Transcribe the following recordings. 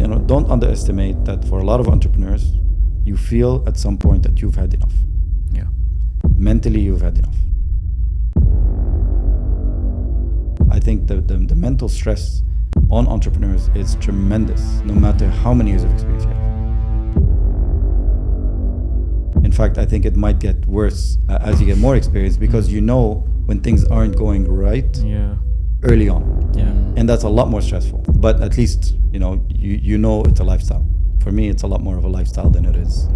don't underestimate that for a lot of entrepreneurs, you feel at some point that you've had enough. Yeah. Mentally, you've had enough. I think the mental stress on entrepreneurs is tremendous, no matter how many years of experience you have. In fact, I think it might get worse as you get more experience, because you know when things aren't going right early on. Yeah. And that's a lot more stressful. But at least, you know it's a lifestyle. For me, it's a lot more of a lifestyle than it is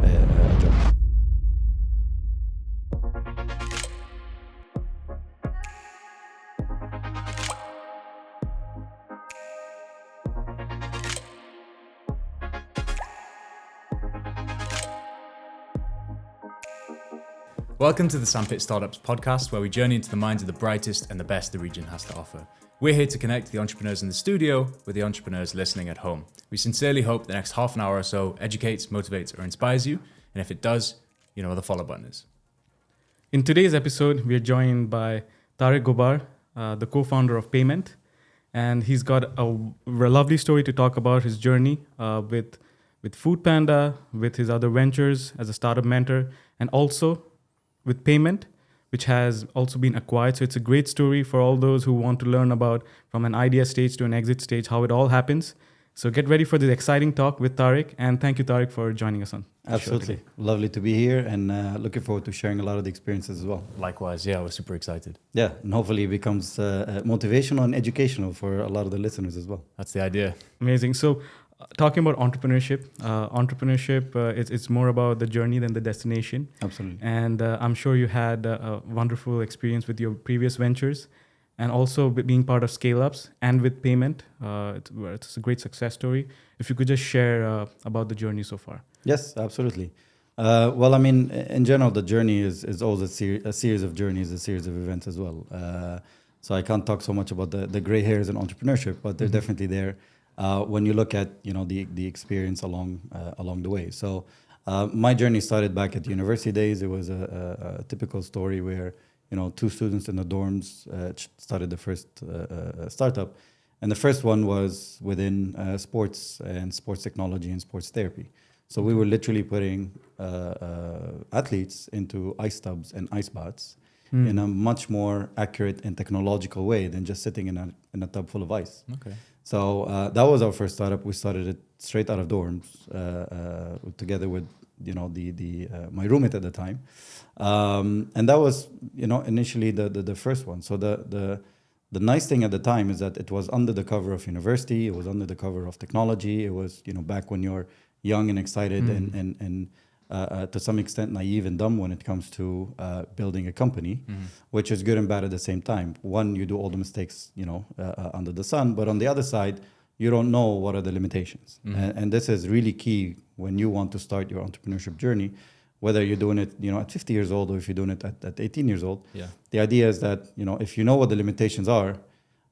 a job. Welcome to the Sandpit Startups podcast, where we journey into the minds of the brightest and the best the region has to offer. We're here to connect the entrepreneurs in the studio with the entrepreneurs listening at home. We sincerely hope the next half an hour or so educates, motivates, or inspires you. And if it does, you know where the follow button is. In today's episode, we are joined by Tarek Ghobar, the co-founder of Paymennt. And he's got a lovely story to talk about his journey with FoodPanda, with his other ventures as a startup mentor, and also with Paymennt, which has also been acquired. So it's a great story for all those who want to learn about from an idea stage to an exit stage, how it all happens. So get ready for this exciting talk with Tarek. And thank you, Tarek, for joining us on. Absolutely. Lovely to be here, and looking forward to sharing a lot of the experiences as well. Likewise, we're super excited. Yeah, and hopefully it becomes motivational and educational for a lot of the listeners as well. That's the idea. Amazing. So talking about entrepreneurship, it's more about the journey than the destination. Absolutely. And I'm sure you had a wonderful experience with your previous ventures, and also being part of scale-ups and with Paymennt. It's a great success story. If you could just share about the journey so far. Yes, absolutely. Well, I mean, in general, the journey is always a series of journeys, a series of events as well. So I can't talk so much about the gray hairs in entrepreneurship, but they're definitely there. When you look at the experience along the way. So my journey started back at university days. It was a typical story where two students in the dorms started the first startup, and the first one was within sports and sports technology and sports therapy. So we were literally putting athletes into ice tubs and ice baths in a much more accurate and technological way than just sitting in a tub full of ice. Okay. So that was our first startup. We started it straight out of dorms together with my roommate at the time, and that was initially the first one. So the nice thing at the time is that it was under the cover of university. It was under the cover of technology. It was back when you're young and excited and to some extent naive and dumb when it comes to building a company, which is good and bad at the same time. One, you do all the mistakes, under the sun, but on the other side, you don't know what are the limitations. And this is really key when you want to start your entrepreneurship journey, whether you're doing it, at 50 years old or if you're doing it at 18 years old. Yeah. The idea is that, if you know what the limitations are,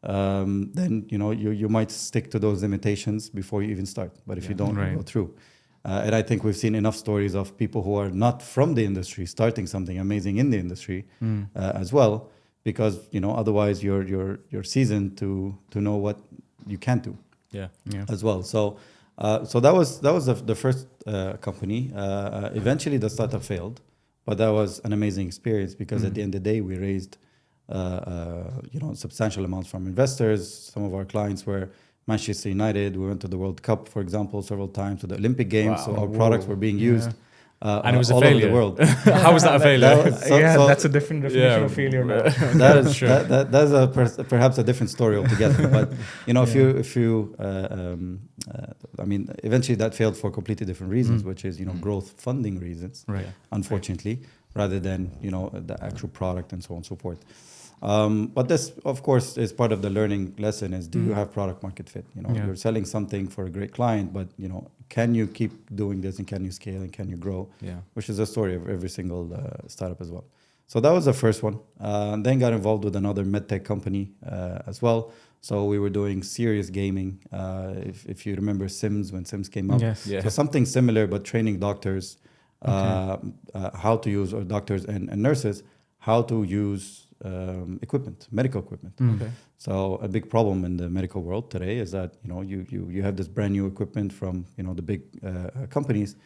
then, you might stick to those limitations before you even start. But if you don't, you go through. And I think we've seen enough stories of people who are not from the industry starting something amazing in the industry as well, because otherwise you're seasoned to know what you can't do. Yeah. As well. So that was the first company. Eventually the startup failed, but that was an amazing experience because at the end of the day we raised substantial amounts from investors. Some of our clients were Manchester United. We went to the World Cup, for example, several times, to the Olympic Games. Wow. So our products were being used and it was all a failure. Over the world. How was that a failure? That's a different definition of failure now. That's perhaps a different story altogether. But eventually that failed for completely different reasons, which is growth funding reasons, unfortunately, rather than the actual product and so on and so forth. But this, of course, is part of the learning lesson is, do you have product market fit? You're selling something for a great client, but, can you keep doing this and can you scale and can you grow? Yeah. Which is the story of every single startup as well. So that was the first one. Then got involved with another medtech company as well. So we were doing serious gaming. If you remember Sims, when Sims came up. Yes. Yeah. So something similar, but training doctors how to use, or doctors and nurses, how to use equipment, medical equipment. Okay. So a big problem in the medical world today is that you have this brand new equipment from the big companies,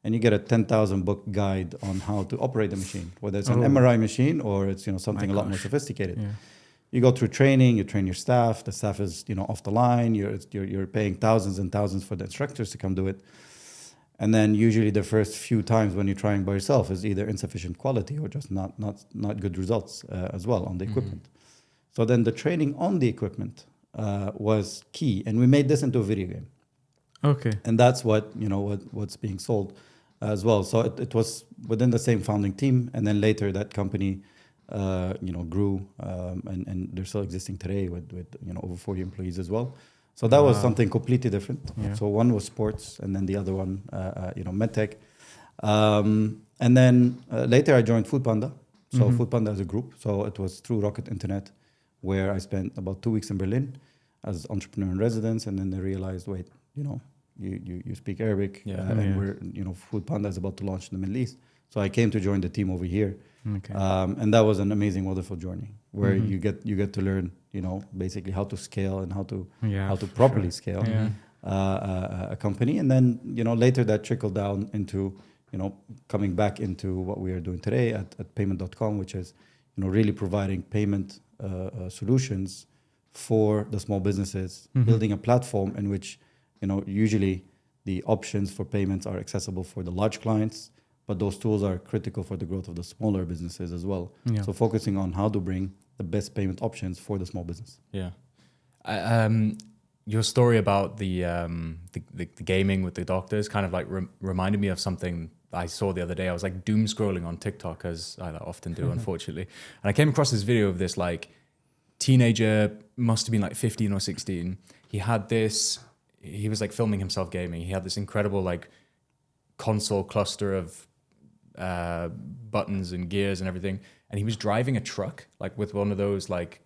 and you get a 10,000 book guide on how to operate the machine, whether it's an MRI machine or it's something a lot more sophisticated. Yeah. You go through training, you train your staff. The staff is off the line. You're paying thousands and thousands for the instructors to come do it. And then usually the first few times when you're trying by yourself is either insufficient quality or just not good results as well on the equipment. So then the training on the equipment was key, and we made this into a video game. Okay. And that's what's being sold as well. So it was within the same founding team, and then later that company grew, and they're still existing today with over 40 employees as well. So that was something completely different. Yeah. So one was sports, and then the other one, medtech. And then later I joined FoodPanda. So FoodPanda as a group. So it was through Rocket Internet, where I spent about 2 weeks in Berlin as entrepreneur in residence, and then they realized, wait, you speak Arabic, and we're FoodPanda is about to launch in the Middle East. So I came to join the team over here. Okay. And that was an amazing, wonderful journey where you get to learn, basically how to scale and how to properly scale a company. And then, later that trickled down into, coming back into what we are doing today at Paymennt.com, which is, really providing payment solutions for the small businesses, building a platform in which, usually the options for payments are accessible for the large clients, but those tools are critical for the growth of the smaller businesses as well. Yeah. So focusing on how to bring the best payment options for the small business. Yeah. Your story about the gaming with the doctors kind of like reminded me of something I saw the other day. I was like doom scrolling on TikTok, as I often do, unfortunately. And I came across this video of this like teenager, must have been like 15 or 16. He was like filming himself gaming. He had this incredible like console cluster of buttons and gears and everything, and he was driving a truck like with one of those like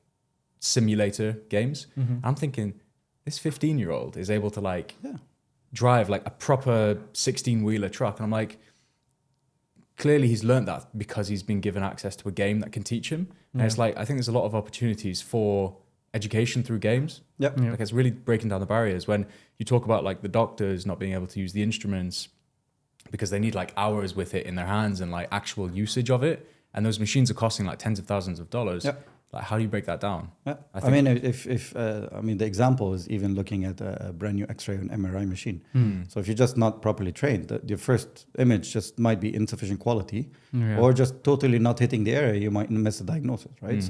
simulator games. I'm thinking this 15-year-old is able to like drive like a proper 16-wheeler truck, and I'm like, clearly he's learned that because he's been given access to a game that can teach him. And it's like, I think there's a lot of opportunities for education through games. Like it's really breaking down the barriers. When you talk about like the doctors not being able to use the instruments because they need like hours with it in their hands and like actual usage of it, and those machines are costing like tens of thousands of dollars. Like, how do you break that down? I mean, if the example is even looking at a brand new X-ray and MRI machine. So if you're just not properly trained, your first image just might be insufficient quality, or just totally not hitting the area. You might miss the diagnosis, right?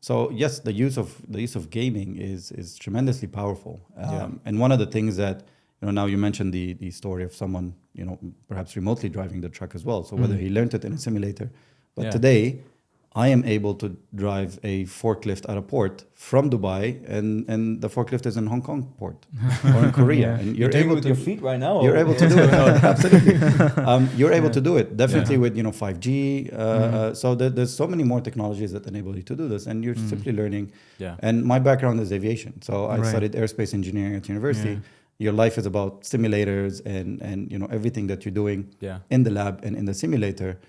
So yes, the use of gaming is tremendously powerful. And one of the things that now you mentioned the story of someone perhaps remotely driving the truck as well. So whether he learned it in a simulator, but today I am able to drive a forklift at a port from Dubai, and the forklift is in Hong Kong port or in Korea, and you're able with to your feet right now. You're able to do it. Absolutely, you're able to do it definitely with 5G. So there's so many more technologies that enable you to do this, and you're simply learning. And my background is aviation, so I studied aerospace engineering at university. Your life is about simulators and everything that you're doing in the lab and in the simulator.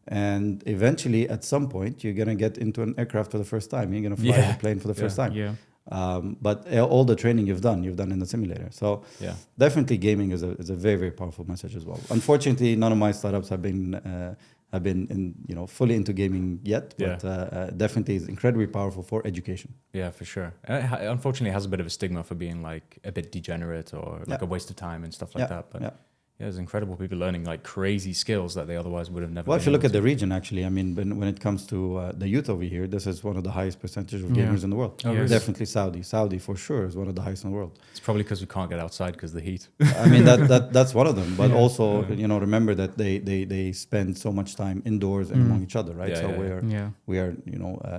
And eventually, at some point, you're gonna get into an aircraft for the first time. You're gonna fly a plane for the first time. But all the training you've done in the simulator. So definitely, gaming is a very, very powerful message as well. Unfortunately, none of my startups have been fully into gaming yet, but definitely is incredibly powerful for education. Yeah, for sure. And it unfortunately has a bit of a stigma for being like a bit degenerate or like a waste of time and stuff like that. But there's incredible people learning like crazy skills that they otherwise would have never. Well, if you look at the region, actually, I mean, when it comes to the youth over here, this is one of the highest percentage of gamers in the world. Oh, really? Definitely Saudi for sure is one of the highest in the world. It's probably because we can't get outside because of the heat. I mean, that's one of them. But also, remember that they spend so much time indoors and among each other, right? We are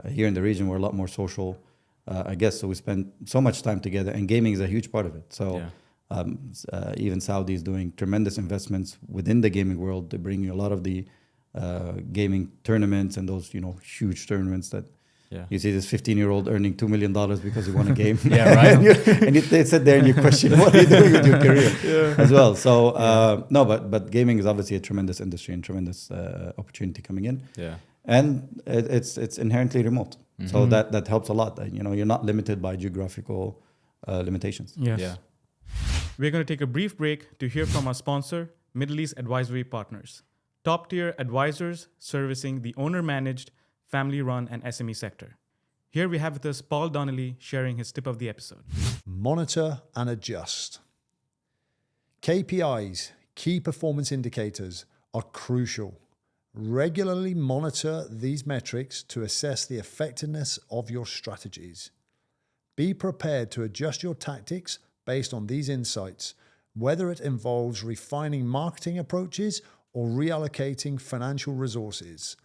here in the region, we're a lot more social, I guess. So we spend so much time together, and gaming is a huge part of it. So. Even Saudi is doing tremendous investments within the gaming world. They're bringing a lot of the gaming tournaments and those huge tournaments that you see this 15-year-old earning $2 million because he won a game. And they sit there and you question what are you doing with your career as well. So but gaming is obviously a tremendous industry and tremendous opportunity coming in. And it's inherently remote. So that helps a lot. You're not limited by geographical limitations. Yes. Yeah. We're going to take a brief break to hear from our sponsor, Middle East Advisory Partners, top-tier advisors servicing the owner-managed, family-run, and SME sector. Here we have with us Paul Donnelly sharing his tip of the episode. Monitor and adjust. KPIs, key performance indicators, are crucial. Regularly monitor these metrics to assess the effectiveness of your strategies. Be prepared to adjust your tactics based on these insights, whether it involves refining marketing approaches or reallocating financial resources.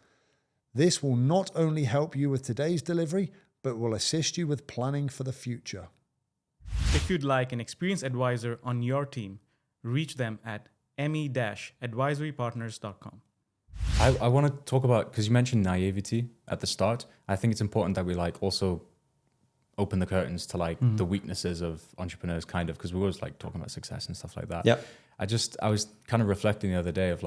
This will not only help you with today's delivery, but will assist you with planning for the future. If you'd like an experienced advisor on your team, reach them at me-advisorypartners.com. I want to talk about, because you mentioned naivety at the start. I think it's important that we also open the curtains to the weaknesses of entrepreneurs, kind of, because we're always talking about success and stuff like that. Yeah. I was kind of reflecting the other day of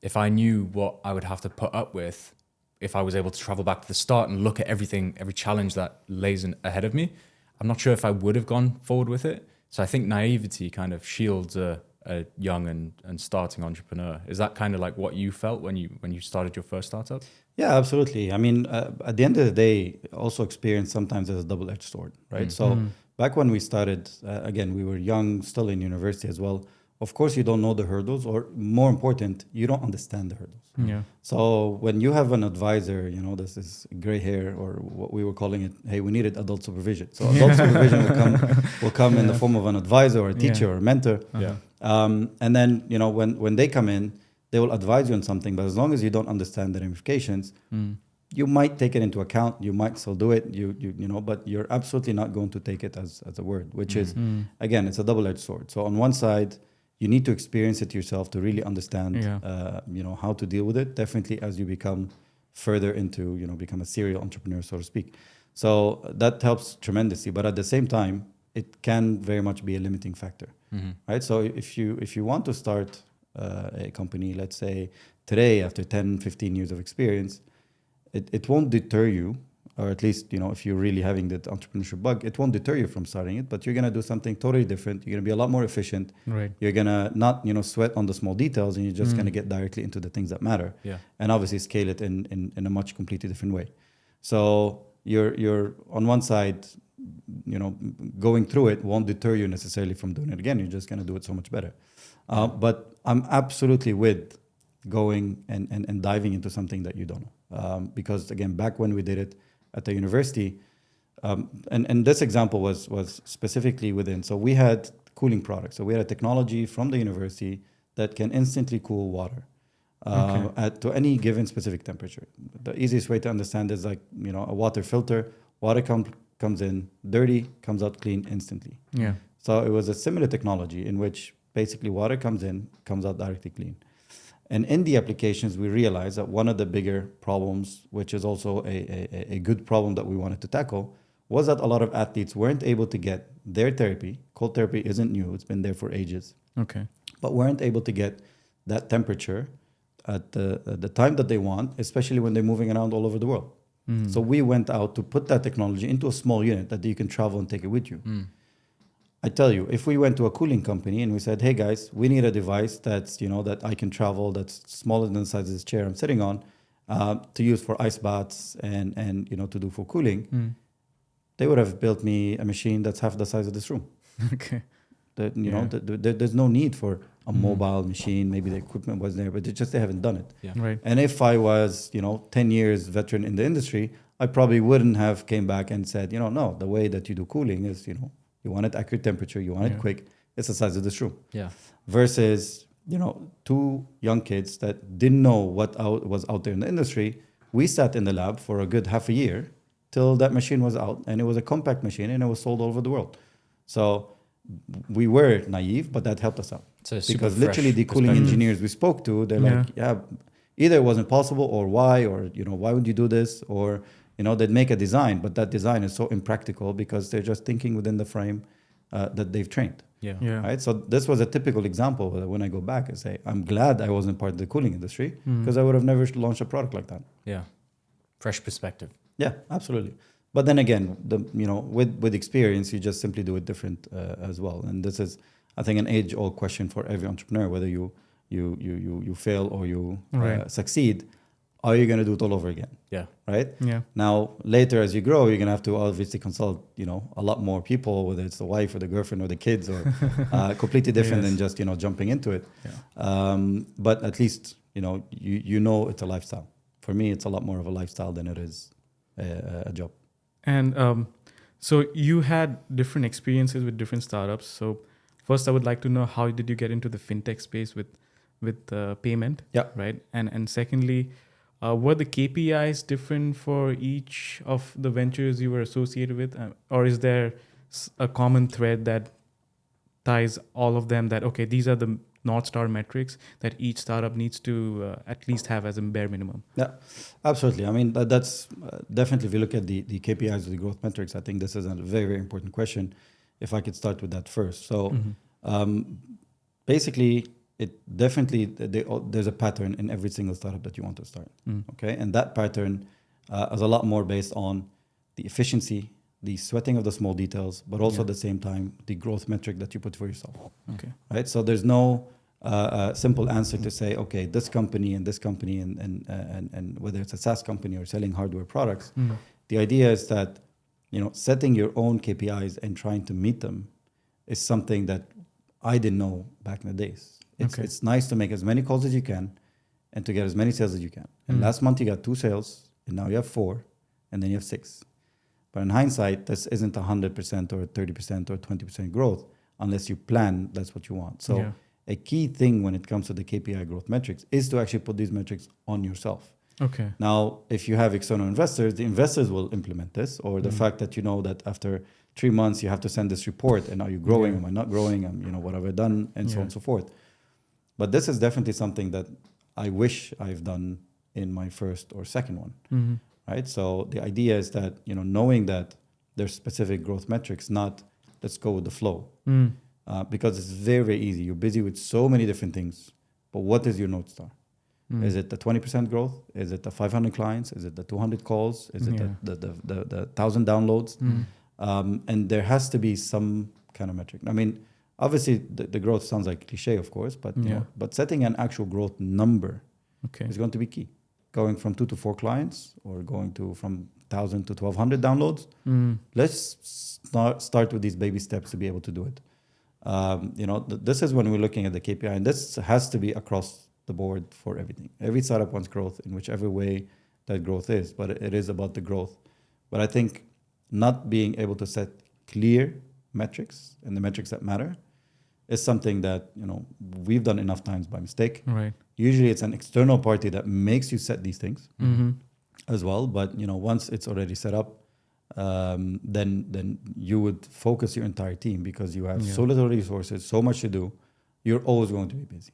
if I knew what I would have to put up with, if I was able to travel back to the start and look at everything, every challenge that lays ahead of me, I'm not sure if I would have gone forward with it. So I think naivety kind of shields a young and starting entrepreneur. Is that kind of what you felt when you started your first startup? Yeah, absolutely. I mean, at the end of the day, also experience sometimes as a double-edged sword, right? So back when we started, again, we were young, still in university as well. Of course, you don't know the hurdles, or more important, you don't understand the hurdles. Yeah. So when you have an advisor, this is gray hair, or what we were calling it, hey, we needed adult supervision. So adult supervision will come in the form of an advisor or a teacher or a mentor. Yeah. And then, when they come in, they will advise you on something, but as long as you don't understand the ramifications, you might take it into account, you might still do it, but you're absolutely not going to take it as a word, which is, again, it's a double-edged sword. So on one side, you need to experience it yourself to really understand, how to deal with it. Definitely as you become further into, become a serial entrepreneur, so to speak. So that helps tremendously. But at the same time, it can very much be a limiting factor, right? So if you want to start a company, let's say today, after 10, 15 years of experience, it won't deter you, or at least, if you're really having that entrepreneurship bug, it won't deter you from starting it, but you're going to do something totally different. You're going to be a lot more efficient. Right. You're going to not, sweat on the small details, and you're just going to get directly into the things that matter. Yeah. And obviously scale it in a much completely different way. So you're on one side, going through it won't deter you necessarily from doing it again. You're just going to do it so much better. But I'm absolutely with going and diving into something that you don't know. Because again, back when we did it at the university, and this example was specifically within, so we had cooling products. So we had a technology from the university that can instantly cool water to any given specific temperature. The easiest way to understand is a water filter. Water comes in dirty, comes out clean instantly. Yeah. So it was a similar technology in which basically water comes in, comes out directly clean. And in the applications, we realized that one of the bigger problems, which is also a good problem that we wanted to tackle, was that a lot of athletes weren't able to get their therapy. Cold therapy isn't new, it's been there for ages. Okay. But weren't able to get that temperature at the time that they want, especially when they're moving around all over the world. So we went out to put that technology into a small unit that you can travel and take it with you. I tell you, if we went to a cooling company and we said, hey guys, we need a device that's, that I can travel, that's smaller than the size of this chair I'm sitting on, to use for ice baths and to do for cooling, they would have built me a machine that's half the size of this room. Okay. There's no need for a mobile machine. Maybe the equipment was there, but they haven't done it. Yeah. Right. And if I was, 10 years veteran in the industry, I probably wouldn't have came back and said, no, the way that you do cooling is, you want it accurate temperature, you want it quick, it's the size of this room. Yeah. Versus, two young kids that didn't know what was out there in the industry. We sat in the lab for a good half a year till that machine was out, and it was a compact machine and it was sold all over the world. So we were naive, but that helped us out. Because literally the cooling engineers we spoke to, they're like, either it wasn't possible, or why, or, why would you do this? Or, they'd make a design, but that design is so impractical because they're just thinking within the frame that they've trained. Yeah. Right. So this was a typical example that when I go back and say, I'm glad I wasn't part of the cooling industry because I would have never launched a product like that. Yeah. Fresh perspective. Yeah, absolutely. But then again, with experience, you just simply do it different as well. And this is, I think, an age-old question for every entrepreneur: whether you fail or you Right. succeed, are you going to do it all over again? Yeah. Right. Yeah. Now, later as you grow, you're going to have to obviously consult, a lot more people, whether it's the wife or the girlfriend or the kids, or completely different than just jumping into it. Yeah. But at least you know it's a lifestyle. For me, it's a lot more of a lifestyle than it is a job. And so you had different experiences with different startups. So first, I would like to know, how did you get into the fintech space with Paymennt? Yeah. Right. And secondly, were the KPIs different for each of the ventures you were associated with, or is there a common thread that ties all of them? That okay, these are the North Star metrics that each startup needs to at least have as a bare minimum. Yeah, absolutely. I mean, that's definitely, if you look at the KPIs or the growth metrics, I think this is a very, very important question. If I could start with that first. So basically, it definitely, there's a pattern in every single startup that you want to start. Okay. And that pattern is a lot more based on the efficiency, the sweating of the small details, but also at the same time, the growth metric that you put for yourself. Okay. Right. So there's no simple answer to say, okay, this company and this company and whether it's a SaaS company or selling hardware products. The idea is that, setting your own KPIs and trying to meet them is something that I didn't know back in the days. It's nice to make as many calls as you can and to get as many sales as you can. And last month you got 2 sales, and now you have 4, and then you have 6. But in hindsight, this isn't 100% or 30% or 20% growth unless you plan that's what you want. So a key thing when it comes to the KPI growth metrics is to actually put these metrics on yourself. Okay. Now, if you have external investors, the investors will implement this, or the fact that that after 3 months you have to send this report, and are you growing? Am I not growing? What have I done? And so on and so forth. But this is definitely something that I wish I've done in my first or second one, right? So the idea is that, knowing that there's specific growth metrics, not let's go with the flow. Because it's very, very easy. You're busy with so many different things, but what is your North Star? Is it the 20% growth? Is it the 500 clients? Is it the 200 calls? Is it the 1,000 downloads? And there has to be some kind of metric. I mean, obviously the growth sounds like cliche, of course, but but setting an actual growth number is going to be key. Going from 2 to 4 clients, or going from 1,000 to 1,200 downloads. Let's start with these baby steps to be able to do it. This is when we're looking at the KPI, and this has to be across the board for everything. Every startup wants growth in whichever way that growth is, but it is about the growth. But I think not being able to set clear metrics and the metrics that matter is something that we've done enough times by mistake. Right. Usually it's an external party that makes you set these things as well. But once it's already set up, then you would focus your entire team, because you have so little resources, so much to do. You're always going to be busy.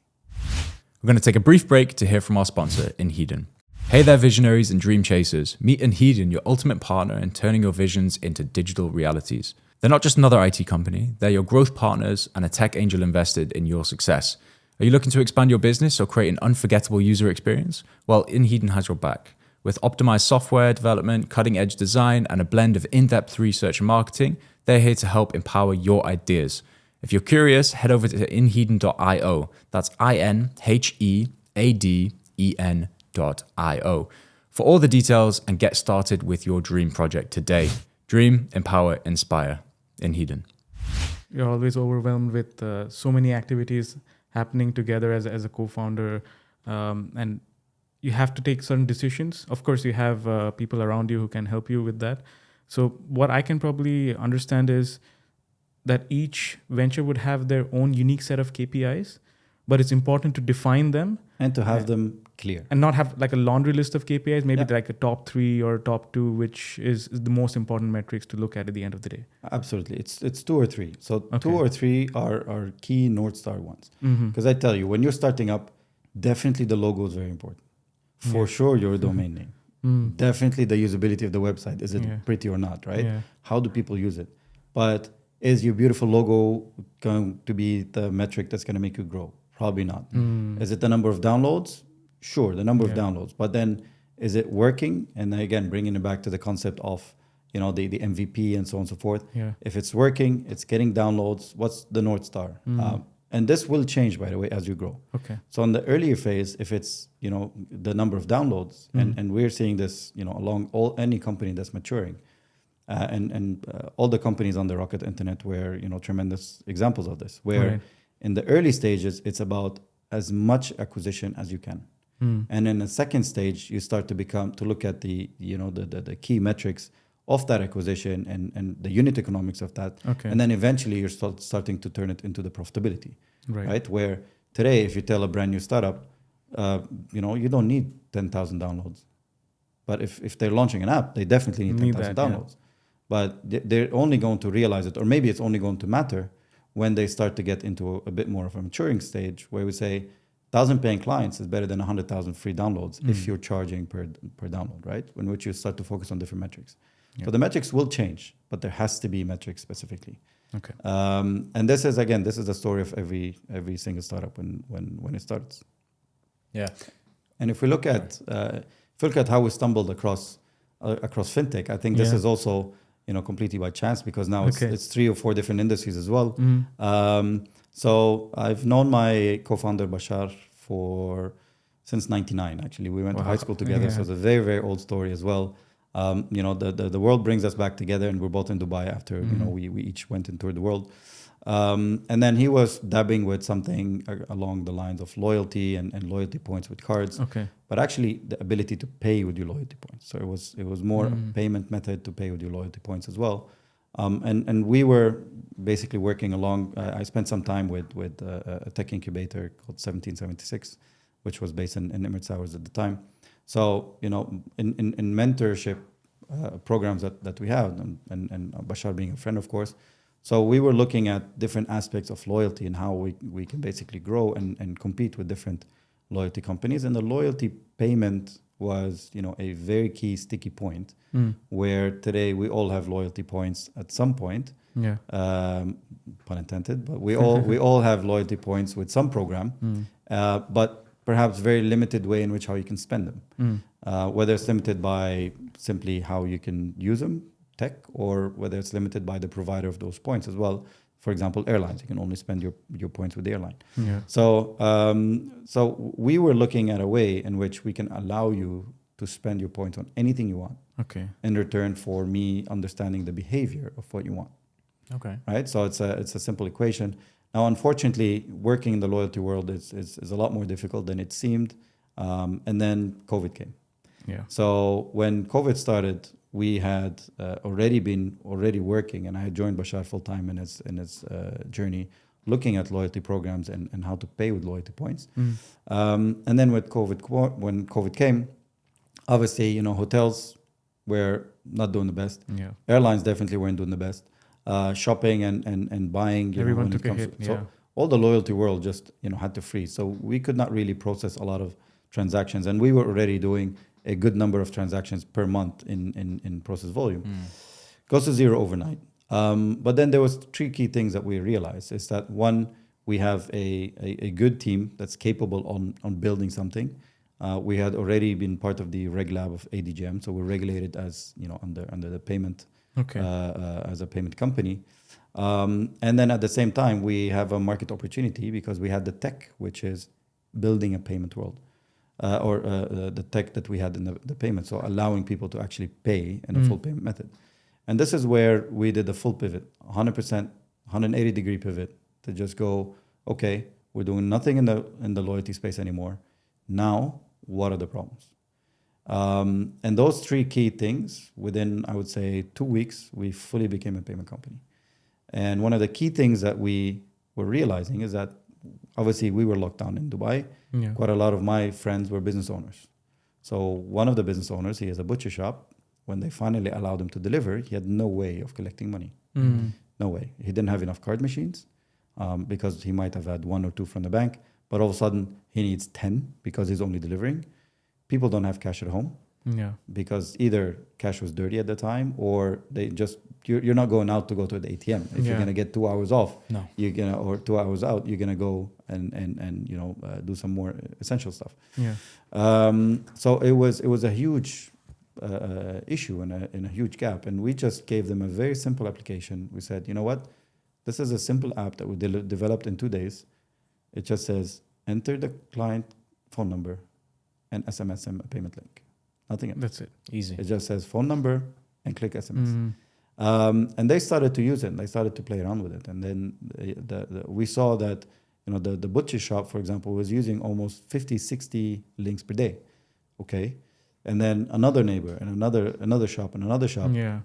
We're going to take a brief break to hear from our sponsor, Inheden. Hey there, visionaries and dream chasers. Meet Inheden, your ultimate partner in turning your visions into digital realities. They're not just another IT company, they're your growth partners and a tech angel invested in your success. Are you looking to expand your business or create an unforgettable user experience? Well, Inheden has your back. With optimized software development, cutting-edge design, and a blend of in-depth research and marketing, they're here to help empower your ideas. If you're curious, head over to inheden.io. That's INHEADEN.io for all the details, and get started with your dream project today. Dream, empower, inspire. Inheden. You're always overwhelmed with so many activities happening together as a co-founder, and you have to take certain decisions. Of course, you have people around you who can help you with that. So what I can probably understand is that each venture would have their own unique set of KPIs, but it's important to define them and to have them clear, and not have like a laundry list of KPIs, maybe like a top 3 or top 2, which is the most important metrics to look at the end of the day. Absolutely. It's 2 or 3. So 2 or 3 are key North Star ones. Because I tell you, when you're starting up, definitely the logo is very important. For sure, your domain name. Definitely the usability of the website. Is it pretty or not, right? How do people use it? But is your beautiful logo going to be the metric that's going to make you grow? Probably not. Is it the number of downloads? Sure, the number of downloads. But then is it working? And then again, bringing it back to the concept of, you know, the MVP and so on and so forth. Yeah. If it's working, it's getting downloads, what's the North Star? And this will change, by the way, as you grow. Okay. So in the earlier phase, if it's, you know, the number of downloads, and we're seeing this, you know, along any company that's maturing, and all the companies on the Rocket Internet were, you know, tremendous examples of this, where in the early stages, it's about as much acquisition as you can. And in the second stage, you start to look at the, you know, the key metrics of that acquisition and the unit economics of that. Okay. And then eventually you're starting to turn it into the profitability, right? Where today, if you tell a brand new startup, you know, you don't need 10,000 downloads. But if they're launching an app, they definitely need 10,000 downloads. Yeah. But they're only going to realize it, or maybe it's only going to matter when they start to get into a bit more of a maturing stage, where we say 1,000 paying clients is better than 100,000 free downloads if you're charging per download, right? In which you start to focus on different metrics. Yeah. So the metrics will change, but there has to be metrics specifically. Okay. And this is the story of every single startup when it starts. Yeah. And if we look at how we stumbled across fintech, I think this is also, you know, completely by chance, because now it's 3 or 4 different industries as well. So I've known my co-founder Bashar since '99. Actually, we went to high school together, so it's a very, very old story as well. You know, the world brings us back together, and we're both in Dubai after you know we each went and toured the world. And then he was dabbing with something along the lines of loyalty and loyalty points with cards. Okay. But actually, the ability to pay with your loyalty points. So it was more a payment method to pay with your loyalty points as well. And we were basically working along. I spent some time with a tech incubator called 1776, which was based in Emirates Towers at the time. So, you know, in mentorship programs that we have, and Bashar being a friend, of course. So we were looking at different aspects of loyalty and how we can basically grow and compete with different loyalty companies. And the loyalty payment was, you know, a very key sticky point where today we all have loyalty points at some point. Yeah. Pun intended, but we all have loyalty points with some program, but perhaps very limited way in which how you can spend them. Whether it's limited by simply how you can use them, tech, or whether it's limited by the provider of those points as well. For example, airlines, you can only spend your points with the airline. Yeah. So we were looking at a way in which we can allow you to spend your points on anything you want. Okay. In return for me understanding the behavior of what you want. Okay. Right. So it's a simple equation. Now, unfortunately, working in the loyalty world is a lot more difficult than it seemed. And then COVID came. Yeah. So when COVID started, we had already working, and I had joined Bashar full time in his journey, looking at loyalty programs and how to pay with loyalty points. And then when COVID came, obviously, you know, hotels were not doing the best. Yeah. Airlines definitely weren't doing the best. Shopping and buying. Everyone took a hit. So all the loyalty world just, you know, had to freeze. So we could not really process a lot of transactions, and we were already doing a good number of transactions per month in process volume. Goes to zero overnight. But then there was 3 key things that we realized is that, one, we have a good team that's capable on building something. We had already been part of the reg lab of ADGM, so we're regulated as, you know, under the payment, as a payment company. And then at the same time, we have a market opportunity because we had the tech, which is building a payment world. Or the tech that we had in the payment, so allowing people to actually pay in a full payment method. And this is where we did the full pivot, 100%, 180-degree pivot to just go, okay, we're doing nothing in the loyalty space anymore. Now, what are the problems? And those 3 key things, within, I would say, 2 weeks, we fully became a payment company. And one of the key things that we were realizing is that obviously we were locked down in Dubai. Yeah. Quite a lot of my friends were business owners. So one of the business owners, he has a butcher shop. When they finally allowed him to deliver, he had no way of collecting money. No way. He didn't have enough card machines because he might have had 1 or 2 from the bank. But all of a sudden, he needs 10 because he's only delivering. People don't have cash at home. Yeah. because either cash was dirty at the time, or they just you're not going out to go to the ATM. If you're gonna get 2 hours off, No. you're gonna, or 2 hours out, you're gonna go and do some more essential stuff. Yeah. So it was a huge issue and a huge gap, and we just gave them a very simple application. We said, you know what, this is a simple app that we developed in 2 days. It just says enter the client phone number and SMS him a payment link. Nothing else. That's it. Easy. It just says phone number and click SMS. Mm. And they started to use it. And they started to play around with it. And then we saw that the butcher shop, for example, was using almost 50, 60 links per day. Okay. And then another neighbor and another shop and another shop. Yeah.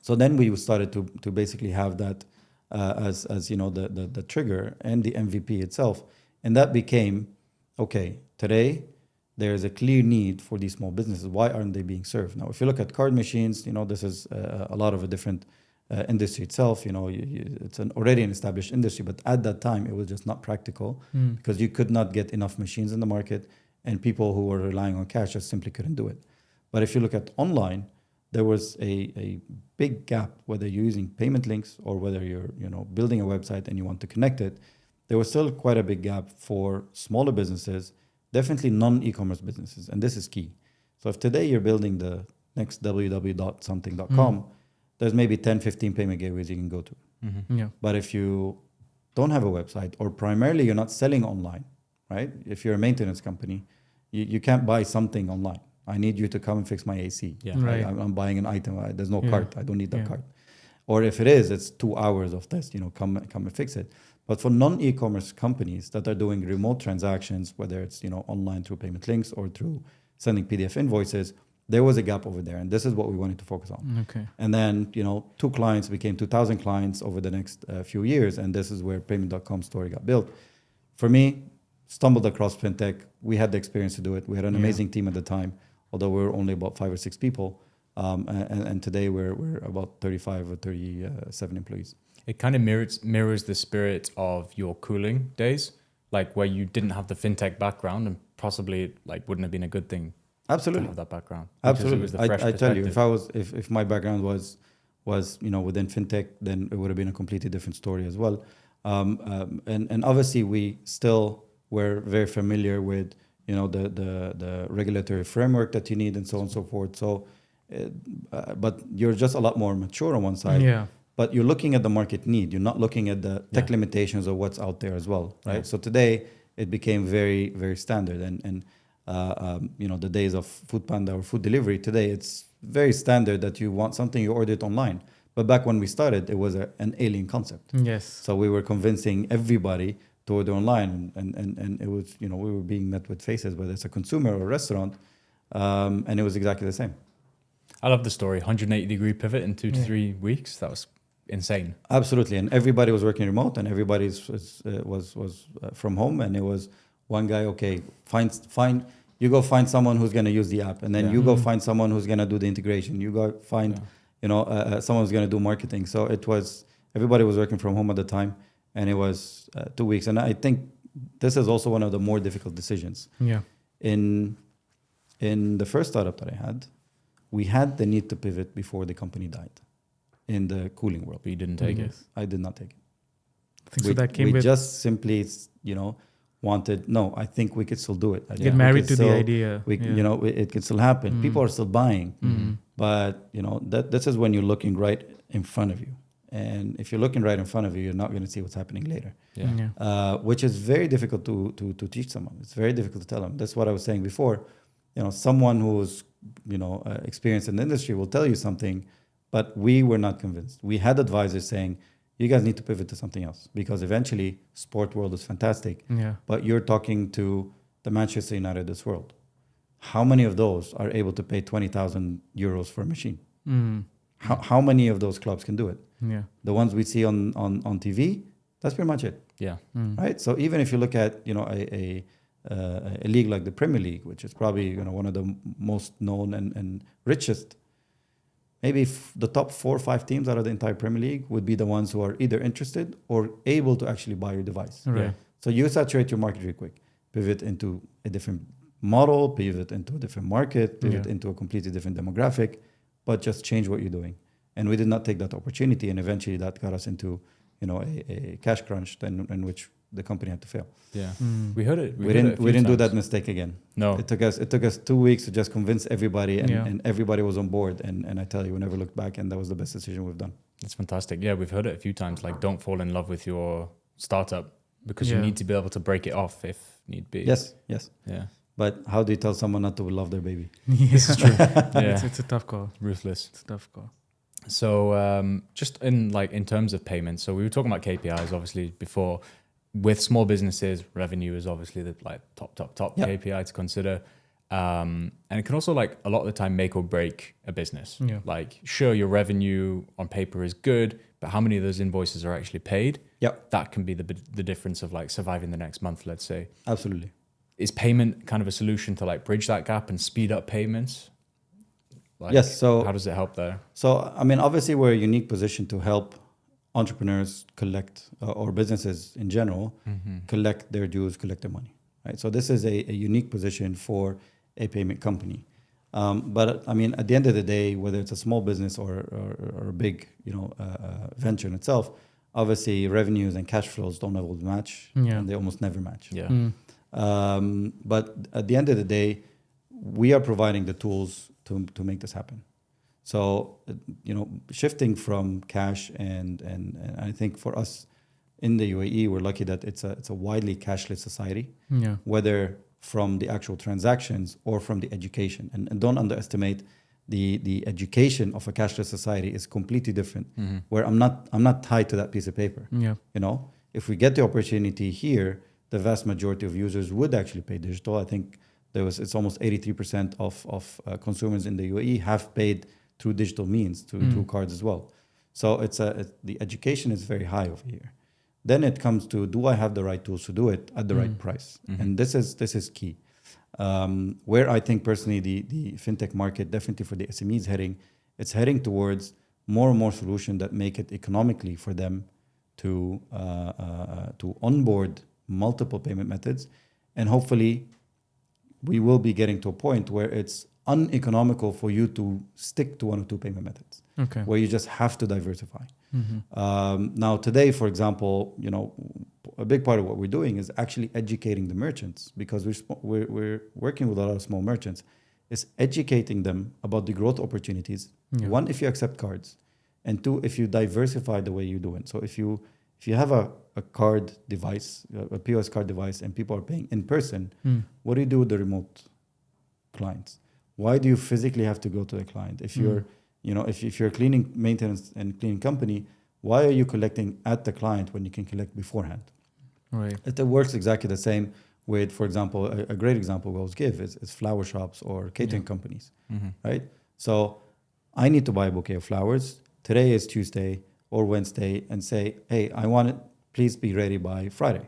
So then we started to basically have that as the trigger and the MVP itself. And that became, okay, today there is a clear need for these small businesses. Why aren't they being served? Now, if you look at card machines, this is a lot of a different industry itself. It's already an established industry, but at that time it was just not practical because you could not get enough machines in the market, and people who were relying on cash just simply couldn't do it. But if you look at online, there was a big gap, whether you're using payment links or whether you're building a website and you want to connect it. There was still quite a big gap for smaller businesses, definitely non-e-commerce businesses, and this is key. So if today you're building the next www.something.com, there's maybe 10, 15 payment gateways you can go to. Mm-hmm. Yeah. But if you don't have a website, or primarily you're not selling online, right? If you're a maintenance company, you can't buy something online. I need you to come and fix my AC. Yeah. Right. I'm buying an item. There's no Yeah. cart. I don't need that Yeah. cart. Or if it is, it's 2 hours of this. Come and fix it. But for non-e-commerce companies that are doing remote transactions, whether it's online through payment links or through sending PDF invoices, there was a gap over there, and this is what we wanted to focus on. Okay. And then 2 clients became 2,000 clients over the next few years, and this is where Payment.com story got built. For me, stumbled across FinTech. We had the experience to do it. We had an amazing team at the time, although we were only about 5 or 6 people. And today we're about 35 or 37 employees. It kind of mirrors the spirit of your cooling days, like where you didn't have the fintech background, and possibly wouldn't have been a good thing Absolutely. to have that background. Because Absolutely. it was the fresh I tell you, perspective. if my background was within FinTech, then it would have been a completely different story as well. And obviously we still were very familiar with the regulatory framework that you need and so on and so forth. So, but you're just a lot more mature on one side. Yeah. But you're looking at the market need. You're not looking at the tech limitations of what's out there as well, right? Yeah. So today it became very, very standard. And the days of FoodPanda or food delivery, today it's very standard that you want something, you order it online. But back when we started, it was an alien concept. Yes. So we were convincing everybody to order online, and it was, we were being met with faces, whether it's a consumer or a restaurant, and it was exactly the same. I love the story. 180-degree pivot in 2 to 3 weeks. That was insane. Absolutely, and everybody was working remote, and everybody was from home, and it was one guy. Okay, find you go find someone who's going to use the app, and then you go find someone who's going to do the integration. You go find someone who's going to do marketing. So it was everybody was working from home at the time, and it was 2 weeks. And I think this is also one of the more difficult decisions. Yeah. In the first startup that I had, we had the need to pivot before the company died in the cooling world. But you didn't take it. I did not take it. I think so that came we with just simply, wanted, no, I think we could still do it. get married to the idea. It can still happen. People are still buying. But, this is when you're looking right in front of you. And if you're looking right in front of you, you're not going to see what's happening later. Yeah. Which is very difficult to teach someone. It's very difficult to tell them. That's what I was saying before. Someone who's, experienced in the industry will tell you something, but we were not convinced. We had advisors saying, you guys need to pivot to something else, because eventually sport world is fantastic, but you're talking to the Manchester United of this world. How many of those are able to pay 20,000 euros for a machine? How many of those clubs can do it? Yeah. The ones we see on TV, that's pretty much it. Yeah. Right. So even if you look at a league like the Premier League, which is probably one of the most known and richest, maybe the top 4 or 5 teams out of the entire Premier League would be the ones who are either interested or able to actually buy your device. Right. So you saturate your market really quick, pivot into a different model, pivot into a different market, pivot Yeah. into a completely different demographic, but just change what you're doing. And we did not take that opportunity, and eventually that got us into, a cash crunch in which the company had to fail. Yeah. Mm. We heard it. We heard it a didn't few we didn't do times. that mistake again. No. It took us 2 weeks to just convince everybody, Yeah. and everybody was on board. And I tell you, we never looked back, and that was the best decision we've done. That's fantastic. Yeah, we've heard it a few times. Like, don't fall in love with your startup because you Yeah. need to be able to break it off if need be. Yes. Yeah. But how do you tell someone not to love their baby? It's true. Yeah. It's a tough call. Ruthless. It's a tough call. So just in terms of payments, so we were talking about KPIs obviously before. With small businesses, revenue is obviously the top Yeah. KPI to consider. And it can also a lot of the time make or break a business. Yeah. Like, sure, your revenue on paper is good, but how many of those invoices are actually paid? Yeah, That can be the difference of surviving the next month, let's say. absolutely. Is payment kind of a solution to bridge that gap and speed up payments? Yes, so- how does it help there? So, I mean, obviously, we're a unique position to help entrepreneurs collect, or businesses in general, collect their dues, collect their money, right? So this is a unique position for a payment company. But I mean, at the end of the day, whether it's a small business or a big, venture in itself, obviously revenues and cash flows don't always match, Yeah. and they almost never match. Yeah. But at the end of the day, we are providing the tools to make this happen. So, shifting from cash and I think for us in the UAE, we're lucky that it's a widely cashless society, Yeah. whether from the actual transactions or from the education. And don't underestimate the education of a cashless society is completely different. Where I'm not tied to that piece of paper. Yeah. If we get the opportunity here, the vast majority of users would actually pay digital. I think it's almost 83% of consumers in the UAE have paid through digital means, through cards as well. So the education is very high over here. Then it comes to, do I have the right tools to do it at the right price? And this is key. Where I think personally the fintech market, definitely for the SMEs it's heading towards more and more solutions that make it economically for them to onboard multiple payment methods. And hopefully we will be getting to a point where it's uneconomical for you to stick to one or two payment methods, Okay. where you just have to diversify. Now today, for example, a big part of what we're doing is actually educating the merchants, because we're working with a lot of small merchants, is educating them about the growth opportunities. Yeah. One, if you accept cards, and two, if you diversify the way you do it. So if you have a card device, a POS card device, and people are paying in person, what do you do with the remote clients? Why do you physically have to go to the client? If you're if you're a cleaning, maintenance and cleaning company, why are you collecting at the client when you can collect beforehand? Right. It works exactly the same with, for example, a great example we always give is flower shops or catering companies, right? So I need to buy a bouquet of flowers. Today is Tuesday or Wednesday, and say, hey, I want it, please be ready by Friday.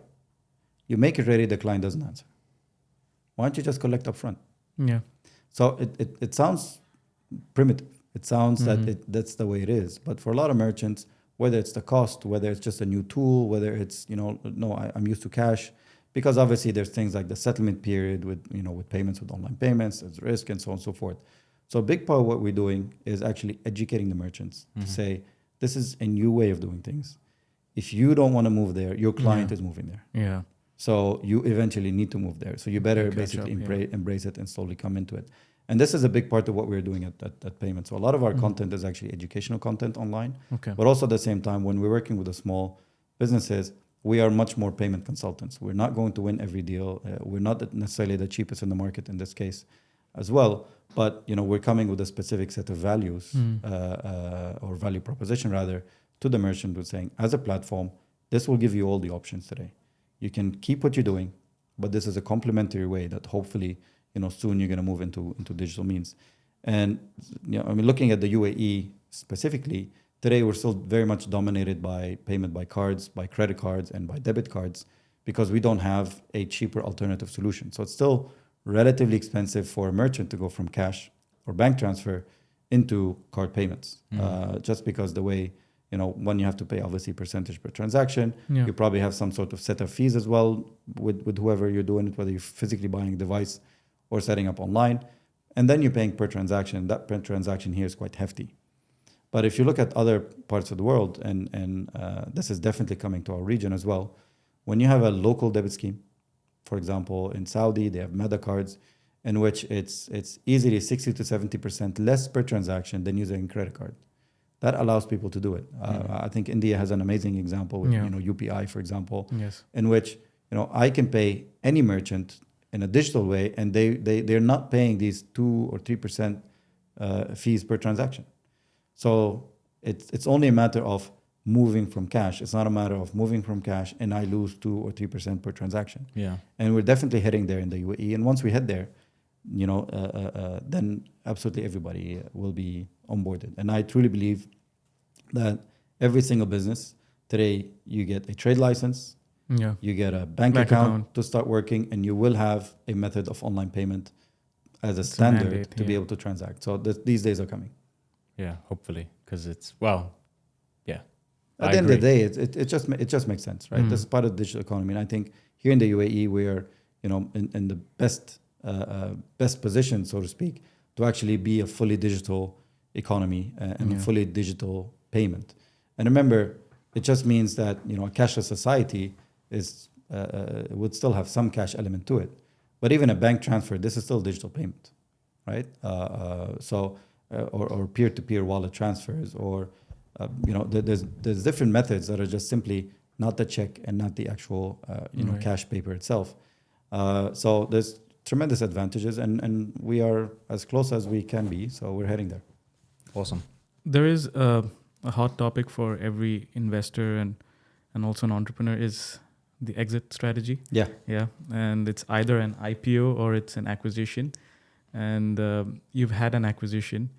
You make it ready, the client doesn't answer. Why don't you just collect up front? Yeah. So it sounds primitive. It sounds that that's the way it is. But for a lot of merchants, whether it's the cost, whether it's just a new tool, whether it's, I'm used to cash, because obviously there's things like the settlement period with payments, with online payments, there's risk and so on and so forth. So a big part of what we're doing is actually educating the merchants to say, this is a new way of doing things. If you don't want to move there, your client is moving there. Yeah. So you eventually need to move there. So you better Catch basically up, embrace it and slowly come into it. And this is a big part of what we're doing at Payment. So a lot of our content is actually educational content online. Okay. But also at the same time, when we're working with the small businesses, we are much more payment consultants. We're not going to win every deal. We're not necessarily the cheapest in the market in this case as well. But we're coming with a specific set of values or value proposition rather to the merchant, with saying, as a platform, this will give you all the options today. You can keep what you're doing, but this is a complementary way that hopefully soon you're going to move into digital means. And looking at the UAE specifically, today we're still very much dominated by payment by cards, by credit cards, and by debit cards, because we don't have a cheaper alternative solution. So it's still relatively expensive for a merchant to go from cash or bank transfer into card payments, just because the way, one, you have to pay obviously percentage per transaction. Yeah. You probably have some sort of set of fees as well with whoever you're doing it, whether you're physically buying a device or setting up online, and then you're paying per transaction. That per transaction here is quite hefty. But if you look at other parts of the world, and this is definitely coming to our region as well, when you have a local debit scheme, for example, in Saudi, they have Meta cards, in which it's easily 60 to 70% less per transaction than using a credit card. That allows people to do it. I think India has an amazing example with UPI, for example, in which I can pay any merchant in a digital way, and they're not paying these 2 or 3% fees per transaction. So it's only a matter of moving from cash. It's not a matter of moving from cash and I lose 2 or 3% per transaction. Yeah. And we're definitely heading there in the UAE. And once we head there, then absolutely everybody will be onboarded. And I truly believe that every single business today, you get a trade license, you get a bank account to start working, and you will have a method of online payment as a standard mandate, to be able to transact. So these days are coming. Yeah, hopefully, because it's At the end of the day, it just makes sense, right? This is part of the digital economy, and I think here in the UAE we are, in the best position, so to speak, to actually be a fully digital economy and a fully digital payment. And remember, it just means that a cashless society is would still have some cash element to it, but even a bank transfer, this is still digital payment, right? Or peer-to-peer wallet transfers, or there's different methods that are just simply not the check and not the actual cash paper itself. So there's tremendous advantages, and we are as close as we can be. So we're heading there. Awesome. There is a hot topic for every investor and also an entrepreneur is the exit strategy. Yeah. And it's either an IPO or it's an acquisition. And you've had an acquisition.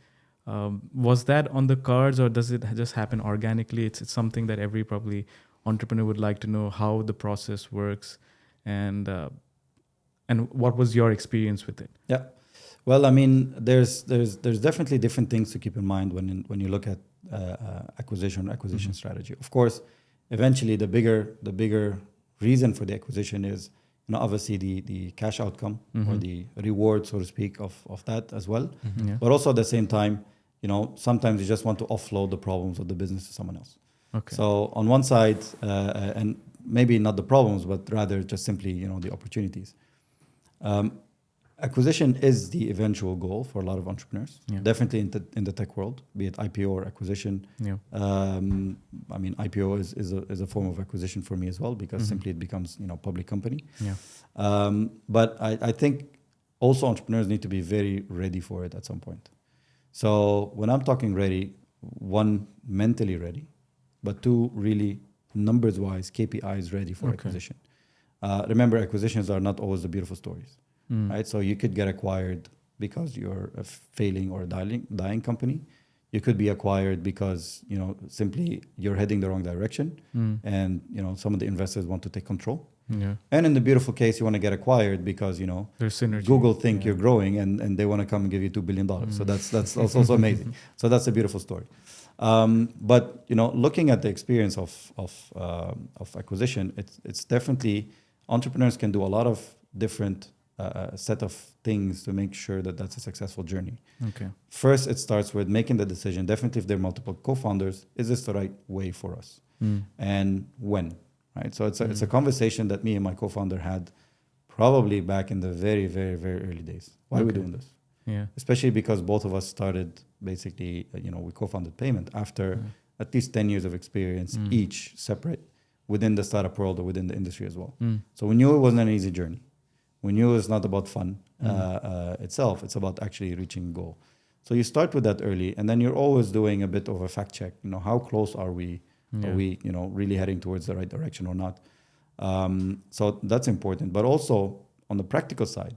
Was that on the cards, or does it just happen organically? It's something that every probably entrepreneur would like to know how the process works, and what was your experience with it? Yeah. Well, I mean, there's definitely different things to keep in mind when you look at acquisition strategy. Of course, eventually the bigger reason for the acquisition is obviously the cash outcome or the reward, so to speak, of that as well. But also at the same time, sometimes you just want to offload the problems of the business to someone else. Okay. So on one side, and maybe not the problems, but rather just simply the opportunities. Acquisition is the eventual goal for a lot of entrepreneurs. Definitely in the tech world, be it IPO or acquisition. I mean, IPO is a form of acquisition for me as well, because simply it becomes public company. But I think also entrepreneurs need to be very ready for it at some point. So when I'm talking ready, one, mentally ready, but two, really numbers wise, KPIs ready for acquisition. Remember, acquisitions are not always the beautiful stories. Right? So you could get acquired because you're a failing or a dying company. You could be acquired because simply you're heading the wrong direction, and some of the investors want to take control. And in the beautiful case, you want to get acquired because there's synergy. Google think you're growing, and they want to come and give you $2 billion. So that's also amazing. So that's a beautiful story. But looking at the experience of acquisition, it's definitely, entrepreneurs can do a lot of different set of things to make sure that that's a successful journey. First, it starts with making the decision. Definitely, if there are multiple co-founders, is this the right way for us? And when? Right. So it's a conversation that me and my co-founder had probably back in the very, very, very early days. Why are we doing this? Especially because both of us started basically, we co-founded Paymennt after at least 10 years of experience, each separate within the startup world or within the industry as well. So we knew it wasn't an easy journey. We knew it's not about fun itself. It's about actually reaching a goal. So you start with that early, and then you're always doing a bit of a fact check. How close are we? Are we, really heading towards the right direction or not? So that's important. But also on the practical side,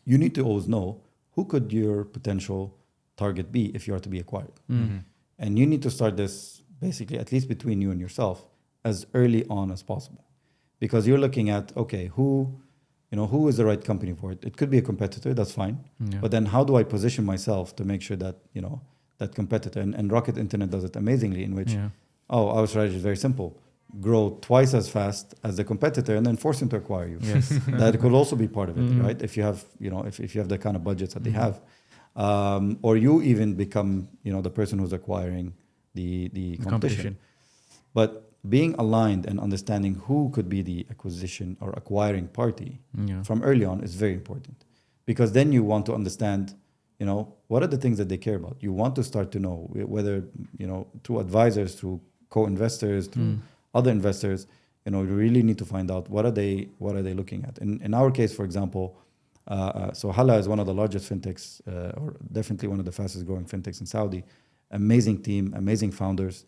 you need to always know who could your potential target be if you are to be acquired. And you need to start this basically, at least between you and yourself, as early on as possible, because you're looking at, okay, who is the right company for it? It could be a competitor, that's fine. But then how do I position myself to make sure that, that competitor, and Rocket Internet does it amazingly, in which, our strategy is very simple. grow twice as fast as the competitor and then force them to acquire you. Yes. That could also be part of it, Mhm. right? If you have, if you have the kind of budgets that they have, or you even become, the person who's acquiring the competition. But being aligned and understanding who could be the acquisition or acquiring party from early on is very important, because then you want to understand, what are the things that they care about. You want to start to know whether, through advisors, through co-investors, through other investors, you really need to find out what are they looking at. In our case, for example, so Hala is one of the largest fintechs, or definitely one of the fastest growing fintechs in Saudi. Amazing team, amazing founders.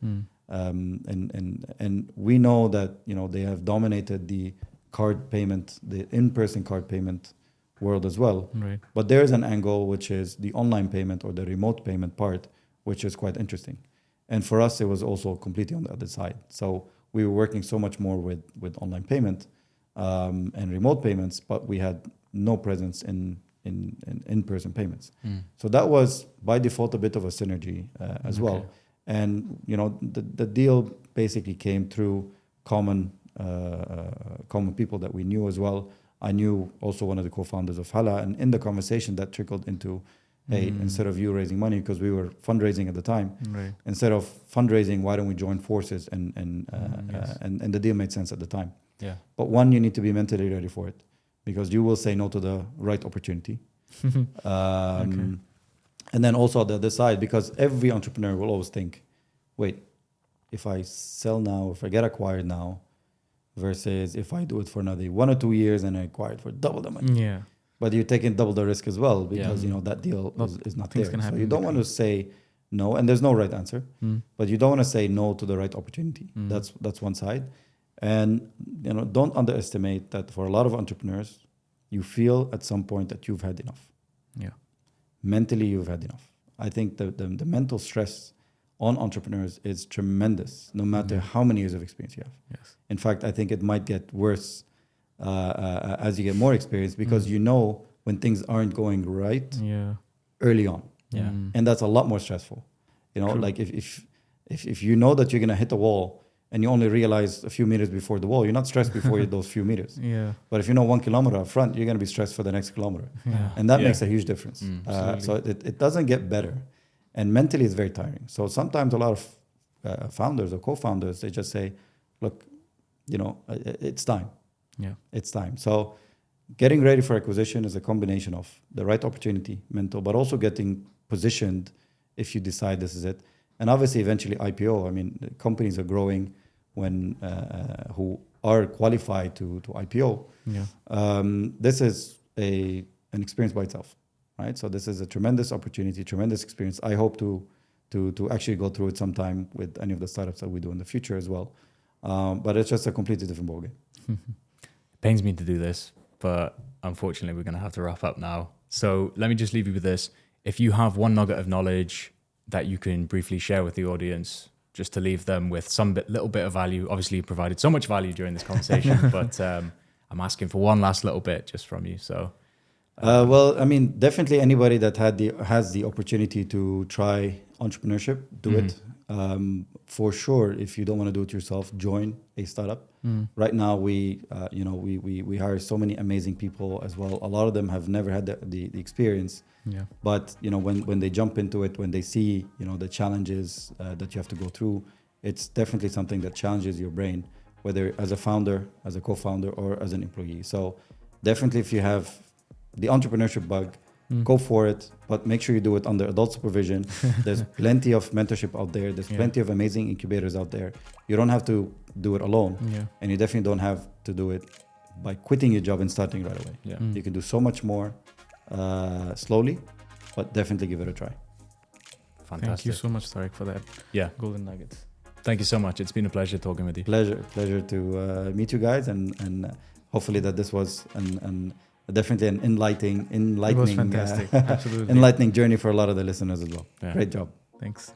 And we know that they have dominated the card payment, the in-person card payment world as well. Right. But there is an angle which is the online payment or the remote payment part, which is quite interesting. And for us, it was also completely on the other side. So we were working so much more with online payment and remote payments, but we had no presence in in-person payments. So that was by default a bit of a synergy as well. And the deal basically came through common people that we knew as well. I knew also one of the co-founders of Hala, and in the conversation that trickled into, hey, instead of you raising money, because we were fundraising at the time, instead of fundraising, why don't we join forces? And the deal made sense at the time. Yeah. But one, you need to be mentally ready for it, because you will say no to the right opportunity. And then also on the other side, because every entrepreneur will always think, wait, if I sell now, if I get acquired now, versus if I do it for another 1 or 2 years and I acquire it for double the money. Yeah. But you're taking double the risk as well, because that deal is not there. So you don't want to say no, and there's no right answer, but you don't want to say no to the right opportunity. That's one side. And don't underestimate that for a lot of entrepreneurs, you feel at some point that you've had enough. Yeah. Mentally, you've had enough. I think the mental stress on entrepreneurs is tremendous, no matter how many years of experience you have. Yes. In fact, I think it might get worse as you get more experience, because when things aren't going right early on. Yeah. And that's a lot more stressful. Like if you know that you're going to hit a wall and you only realize a few meters before the wall, you're not stressed before those few meters. Yeah. But if you know 1 kilometer up front, you're going to be stressed for the next kilometer. Yeah. And that makes a huge difference. Absolutely. So it doesn't get better. And mentally, it's very tiring. So sometimes a lot of founders or co-founders, they just say, look, it's time. Yeah. It's time. So getting ready for acquisition is a combination of the right opportunity, mental, but also getting positioned if you decide this is it. And obviously, eventually IPO. I mean, companies are growing when who are qualified to IPO. Yeah. This is an experience by itself, right? So this is a tremendous opportunity, tremendous experience. I hope to actually go through it sometime with any of the startups that we do in the future as well. But it's just a completely different ballgame. It pains me to do this, but unfortunately, we're going to have to wrap up now. So let me just leave you with this. If you have one nugget of knowledge that you can briefly share with the audience, just to leave them with some little bit of value. Obviously, you provided so much value during this conversation, but I'm asking for one last little bit just from you. So, well, I mean, definitely anybody that has the opportunity to try entrepreneurship, do it. For sure, if you don't want to do it yourself, join a startup. Right now, we hire so many amazing people as well. A lot of them have never had the experience. Yeah. But when they jump into it, when they see the challenges that you have to go through, it's definitely something that challenges your brain, whether as a founder, as a co-founder, or as an employee. So definitely, if you have the entrepreneurship bug, go for it, but make sure you do it under adult supervision. There's plenty of mentorship out there. There's plenty of amazing incubators out there. You don't have to do it alone, and you definitely don't have to do it by quitting your job and starting right away. Yeah. You can do so much more slowly, but definitely give it a try. Fantastic. Thank you so much, Tarek, for that. Yeah. Golden nuggets. Thank you so much. It's been a pleasure talking with you. Pleasure to meet you guys, and hopefully that this was definitely an enlightening It was fantastic. Absolutely. enlightening journey for a lot of the listeners as well. Yeah. Great job. Thanks.